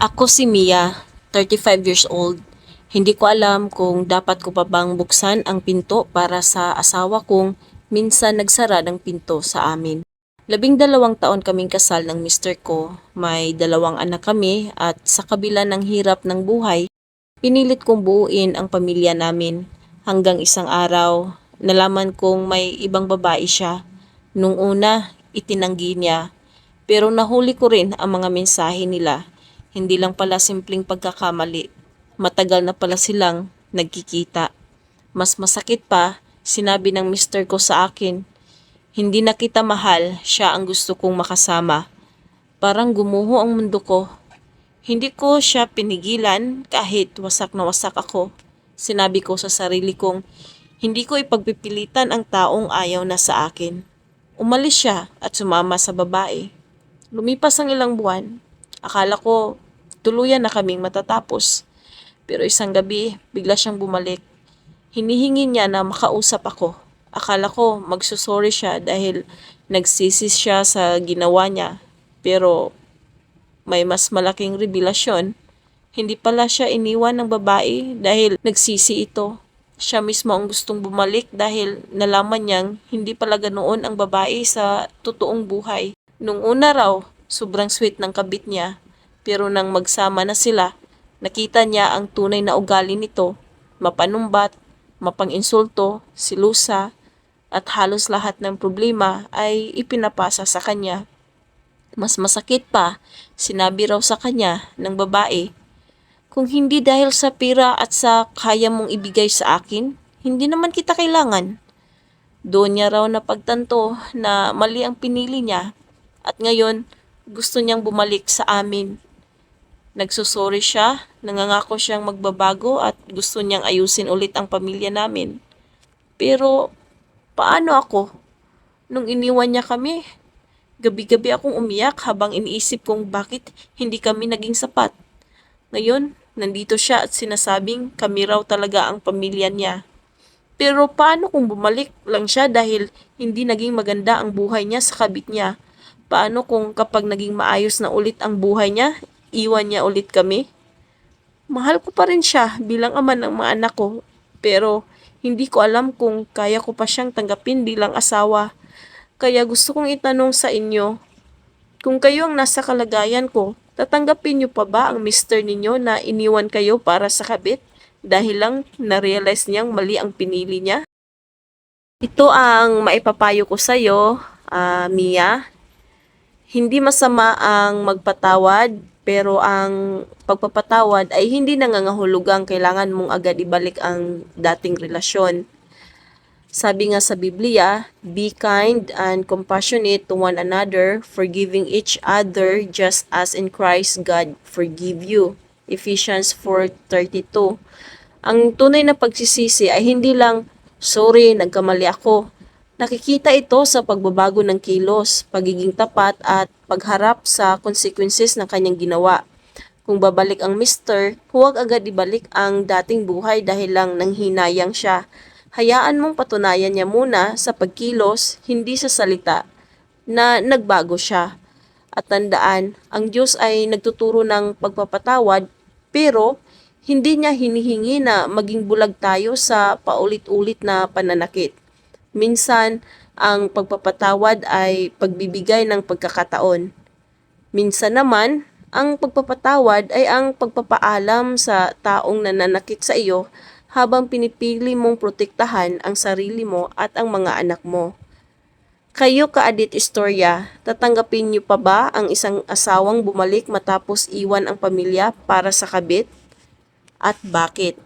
Ako si Mia, 35 years old. Hindi ko alam kung dapat ko pa bang buksan ang pinto para sa asawa kong minsan nagsara ng pinto sa amin. 12 taon kaming kasal ng mister ko, may 2 anak kami at sa kabila ng hirap ng buhay, pinilit kong buuin ang pamilya namin. Hanggang isang araw, nalaman kong may ibang babae siya. Nung una, itinanggi niya. Pero nahuli ko rin ang mga mensahe nila. Hindi lang pala simpleng pagkakamali. Matagal na pala silang nagkikita. Mas masakit pa, sinabi ng mister ko sa akin, hindi na kita mahal, siya ang gusto kong makasama. Parang gumuho ang mundo ko. Hindi ko siya pinigilan kahit wasak na wasak ako. Sinabi ko sa sarili kong, hindi ko ipagpipilitan ang taong ayaw na sa akin. Umalis siya at sumama sa babae. Lumipas ang ilang buwan. Akala ko tuluyan na kaming matatapos. Pero isang gabi, bigla siyang bumalik. Hinihingi niya na makausap ako. Akala ko magsusorry siya dahil nagsisi siya sa ginawa niya. Pero may mas malaking revelasyon. Hindi pala siya iniwan ng babae dahil nagsisi ito. Siya mismo ang gustong bumalik dahil nalaman niyang hindi pala ganoon ang babae sa totoong buhay. Nung una raw, sobrang sweet ng kabit niya. Pero nang magsama na sila, nakita niya ang tunay na ugali nito. Mapanumbat, mapang-insulto, silusa, at halos lahat ng problema ay ipinapasa sa kanya. Mas masakit pa, sinabi raw sa kanya ng babae, kung hindi dahil sa pera at sa kaya mong ibigay sa akin, hindi naman kita kailangan. Doon niya raw napagtanto na mali ang pinili niya at ngayon gusto niyang bumalik sa amin. Nagsusorry siya, nangangako siyang magbabago at gusto niyang ayusin ulit ang pamilya namin. Pero paano ako? Nung iniwan niya kami, gabi-gabi akong umiyak habang iniisip kong bakit hindi kami naging sapat. Ngayon, nandito siya at sinasabing kami raw talaga ang pamilya niya. Pero paano kung bumalik lang siya dahil hindi naging maganda ang buhay niya sa kabit niya? Paano kung kapag naging maayos na ulit ang buhay niya, iwan niya ulit kami? Mahal ko pa rin siya bilang ama ng mga anak ko, pero hindi ko alam kung kaya ko pa siyang tanggapin bilang asawa. Kaya gusto kong itanong sa inyo, kung kayo ang nasa kalagayan ko, tatanggapin niyo pa ba ang mister ninyo na iniwan kayo para sa kabit dahil lang na-realize niyang mali ang pinili niya? Ito ang maipapayo ko sa iyo, Mia. Hindi masama ang magpatawad, pero ang pagpapatawad ay hindi nangangahulugang kailangan mong agad ibalik ang dating relasyon. Sabi nga sa Biblia, be kind and compassionate to one another, forgiving each other just as in Christ God forgive you. Ephesians 4:32. Ang tunay na pagsisisi ay hindi lang, sorry, nagkamali ako. Nakikita ito sa pagbabago ng kilos, pagiging tapat at pagharap sa consequences ng kanyang ginawa. Kung babalik ang mister, huwag agad ibalik ang dating buhay dahil lang nanghinayang siya. Hayaan mong patunayan niya muna sa pagkilos, hindi sa salita, na nagbago siya. At tandaan, ang Diyos ay nagtuturo ng pagpapatawad, pero hindi niya hinihingi na maging bulag tayo sa paulit-ulit na pananakit. Minsan, ang pagpapatawad ay pagbibigay ng pagkakataon. Minsan naman, ang pagpapatawad ay ang pagpapaalam sa taong nananakit sa iyo habang pinipili mong protektahan ang sarili mo at ang mga anak mo. Kayo ka-Adit Istorya, tatanggapin niyo pa ba ang isang asawang bumalik matapos iwan ang pamilya para sa kabit? At bakit?